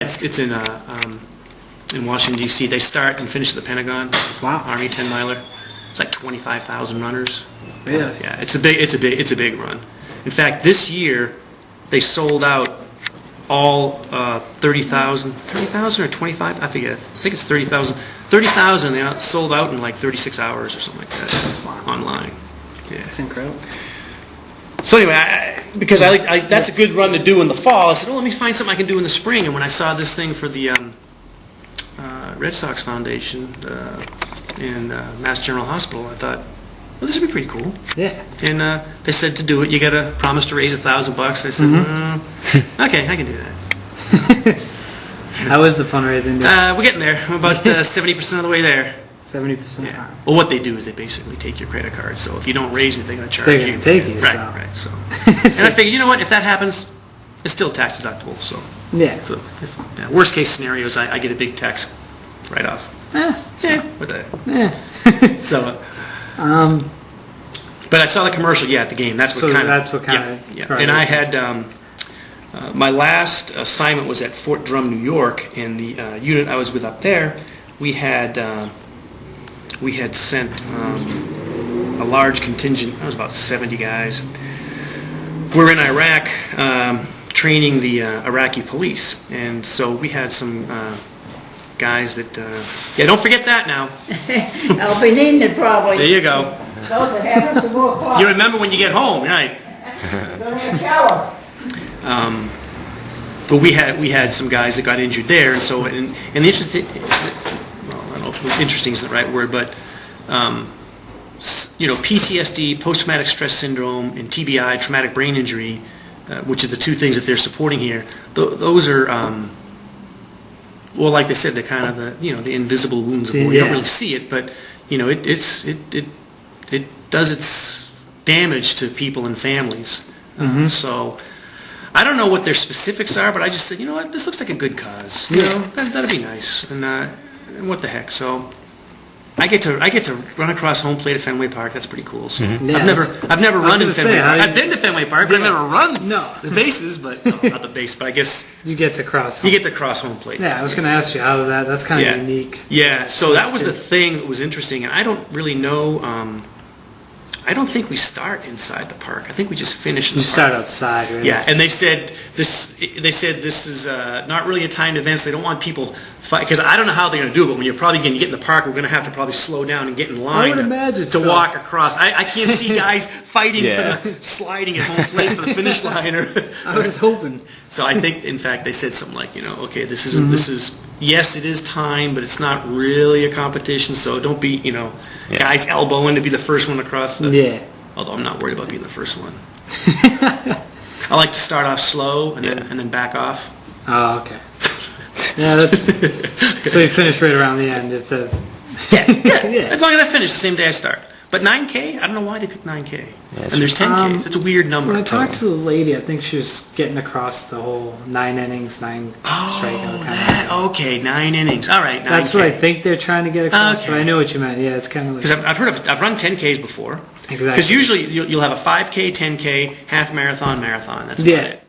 It's in Washington, D.C. They start and finish at the Pentagon. Wow. Army 10-miler. It's like 25,000 runners. Really? Yeah, it's a big run. In fact, this year they sold out all 30,000 or 25. I forget. I think it's 30,000. 30,000. They sold out in like 36 hours or something like that. Wow. Online. Yeah, That's incredible. So anyway, because that's a good run to do in the fall, I said, "Oh, let me find something I can do in the spring." And when I saw this thing for the Red Sox Foundation in Mass General Hospital, I thought, "Well, this would be pretty cool." Yeah. And they said to do it, you got to promise to raise $1,000. I said, "Okay, I can do that." How is the fundraising? We're getting there. I'm about 70% of the way there. 70%. Yeah. Well, what they do is they basically take your credit card. So if you don't raise it, they're going to charge They're you. going to take you. Right. So, and I figured, you know what? If that happens, it's still tax deductible. So, Yeah. So worst case scenario is I get a big tax write off. What the heck? So, but I saw the commercial. Yeah, at the game. That's what kind of. Yeah. And I had my last assignment was at Fort Drum, New York, and the unit I was with up there, we had sent a large contingent. It was about 70 guys. We're in Iraq training the Iraqi police, and so we had some guys that. Don't forget that now. I'll be needing it probably. There you go. Those that haven't some more coffee. You remember when you get home, right? Go to the shower. But we had some guys that got injured there, and so and the interesting, well, I don't know if interesting isn't the right word, but PTSD, post-traumatic stress syndrome, and TBI, traumatic brain injury, which are the two things that they're supporting here. Those are well, like they said, they're kind of the invisible wounds of war. You don't really see it, but it does its damage to people and families. So I don't know what their specifics are, but I just said, you know what, this looks like a good cause. That'd be nice. And what the heck? So I get to run across home plate at Fenway Park. That's pretty cool. So I've never run in Fenway Park. I've been to Fenway Park, but I've never run the bases. But not the base. But I guess you get to cross. You get to cross home plate. Yeah, I was going to ask you how is that. That's kind of unique. Yeah. So that was the thing that was interesting, and I don't really know. I don't think we start inside the park. I think we just finish in the park. You start outside, right? Yeah, and they said this is not really a timed event, so they don't want people fight, because I don't know how they're going to do it, but when you're probably going to get in the park, we're going to have to probably slow down and get in line to walk across. I can't see guys fighting for the sliding at home plate for the finish line. I was hoping. So I think, in fact, they said something like, okay, this is yes, it is time, but it's not really a competition, so don't be, guys elbowing to be the first one across although I'm not worried about being the first one. I like to start off slow and then back off. Oh, okay. Yeah, so you finish right around the end. As long as I finish the same day I start. But 9K, I don't know why they picked 9K. And there's 10Ks. It's a weird number. When I talked to the lady, I think she was getting across the whole 9 innings, 9 strikeout kind of. Okay, 9 innings. All right, 9K. That's what I think they're trying to get across. But I know what you meant. Yeah, it's kind of like. Because I've run 10Ks before. Exactly. Because usually you'll have a 5K, 10K, half marathon, marathon. That's about it.